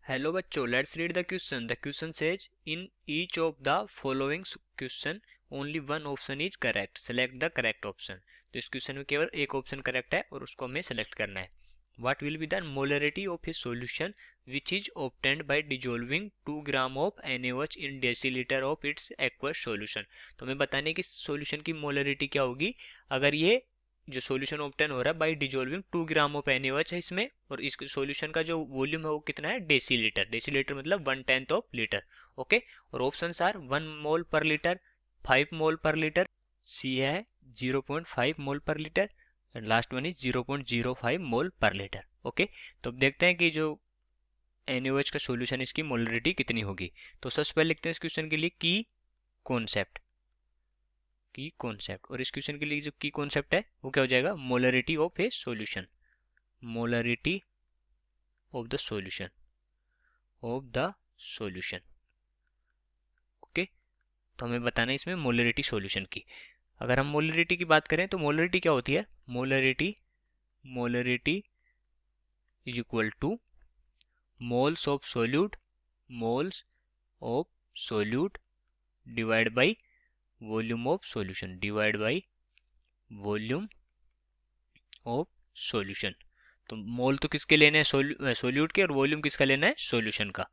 Hello बच्चों, let's read the question. The question says in each of the following question only one option is correct, select the correct option. तो इस question में केवल एक option correct है और उसको हमें सेलेक्ट करना है. What will be the molarity of A solution which is obtained by dissolving 2 gram of NaOH in decilitre of its aqueous solution. तो हमें बताने है कि सॉल्यूशन की मोलरिटी क्या होगी अगर ये जो सॉल्यूशन ऑब्टेन हो रहा है by dissolving 2 gram of NaOH है इसमें, और इस सॉल्यूशन का जो वॉल्यूम है वो कितना है, डेसीलीटर. डेसीलीटर मतलब 1/10 ऑफ लीटर. ओके. और ऑप्शंस आर 1 मोल पर लीटर, 5 मोल पर लीटर, सी है 0.5 मोल पर litre, and last one is 0.05 मोल पर लीटर. ओके. तो अब देखते हैं कि जो NaOH का सॉल्यूशन इसकी मोलरिटी कितनी होगी. तो सबसे पहले लिखते हैं इस क्वेश्चन के लिए की कॉन्सेप्ट. की कॉन्सेप्ट, और इस क्वेश्चन के लिए जो की कॉन्सेप्ट है वो क्या हो जाएगा, molarity of A solution. Molarity of the solution, of the solution. Okay. तो हमें बताना है इसमें मोलरिटी सॉल्यूशन की. अगर हम मोलरिटी की बात करें तो मोलरिटी क्या होती है, molarity is equal two moles of solute, moles of solute divide by volume of solution, divide by volume of solution. तो मोल तो किसके लेने हैं, सोल्यूट के, और वॉल्यूम किसका लेना है, सॉल्यूशन का,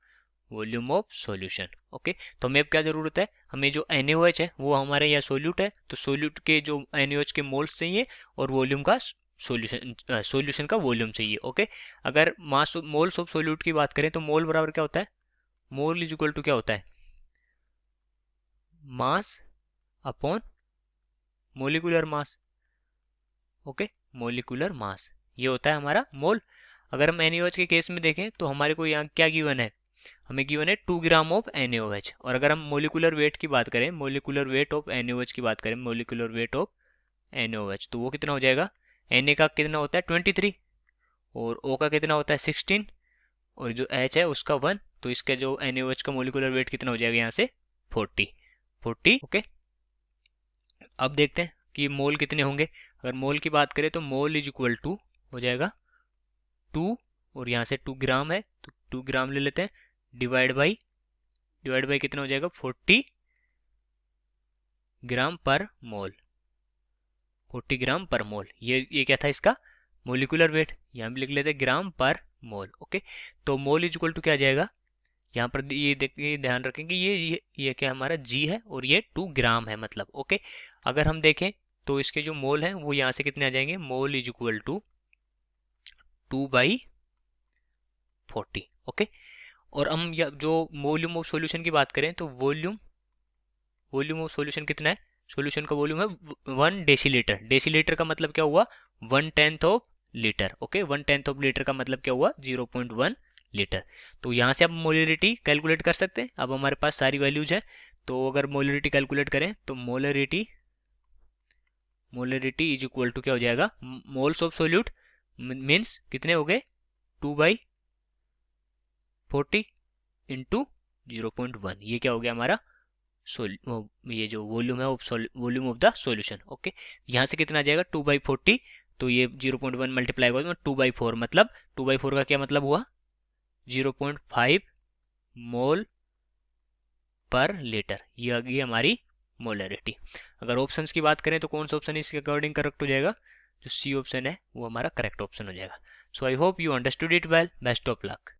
वॉल्यूम ऑफ सॉल्यूशन. ओके. तो हमें अब क्या जरूरत है, हमें जो NaOH है वो हमारे यहाँ सोल्यूट है, तो सोल्यूट के जो NaOH के मोल्स चाहिए और वॉल्यूम का सॉल्यूशन का वॉल्यूम चाहिए. ओके. अगर मास मोल्स ऑफ सोल्यूट की बात करें तो मोल बराबर क्या होता है, मोल इज इक्वल टू क्या होता है, mass upon molecular mass. Okay. Molecular mass ये होता है हमारा मोल. अगर हम NaOH के केस में देखें तो हमारे को यहाँ क्या गिवन है, हमें गिवन है 2 ग्राम ऑफ NaOH. और अगर हम मोलिकुलर वेट की बात करें, मोलिकुलर वेट ऑफ NaOH की बात करें, मोलिकुलर वेट ऑफ NaOH, तो वो कितना हो जाएगा, Na का कितना होता है 23, और O का कितना होता है 16, और जो H है उसका 1. तो इसका जो NaOH का मोलिकुलर वेट कितना हो जाएगा यहाँ से 40. ओके. अब देखते हैं कि मोल कितने होंगे. अगर मोल की बात करें तो मोल इज इक्वल टू हो जाएगा 2, और यहाँ से 2 ग्राम है तो 2 ग्राम ले लेते हैं, डिवाइड बाई कितना हो जाएगा 40 ग्राम पर मोल. 40 ग्राम पर मोल, ये क्या था इसका मोलिकुलर वेट, यहाँ भी लिख लेते हैं ग्राम पर मोल. ओके. तो मोल इज इक्वल टू क्या आ जाएगा, यहाँ पर ये देखिए, ध्यान रखें कि ये क्या हमारा G है और ये 2 ग्राम है मतलब. ओके. अगर हम देखें तो इसके जो मोल हैं वो यहाँ से कितने आ जाएंगे, mole is equal to 2/40. Okay. और हम जो वॉल्यूम ऑफ सॉल्यूशन की बात करें तो वॉल्यूम ऑफ सॉल्यूशन कितना है, सॉल्यूशन का वॉल्यूम है 1 डेसीलीटर. डेसीलीटर का मतलब क्या हुआ, 1/10 of litre. Okay. 1/10 of litre का मतलब क्या हुआ, 0.1 लीटर. तो यहाँ से आप मोलरिटी कैलकुलेट कर सकते हैं. अब हमारे पास सारी वैल्यूज है, तो अगर मोलरिटी कैलकुलेट करें तो मोलरिटी इज इक्वल टू क्या हो जाएगा, मोल्स ऑफ सोल्यूट मीन्स कितने हो गए 2/40 इंटू 0.1. ये क्या हो गया हमारा ये जो वॉल्यूम है volume of the solution. Okay. यहाँ से कितना आ जाएगा 2/40, तो ये 0.1 मल्टीप्लाई होगा 2/4, मतलब 2/4 का क्या मतलब हुआ 0.5 मोल पर लीटर. ये आ गई हमारी मोलरिटी. अगर ऑप्शंस की बात करें तो कौन सा ऑप्शन इसके अकॉर्डिंग करेक्ट हो जाएगा, जो सी ऑप्शन है वो हमारा करेक्ट ऑप्शन हो जाएगा. So I hope you understood it well. Best of luck.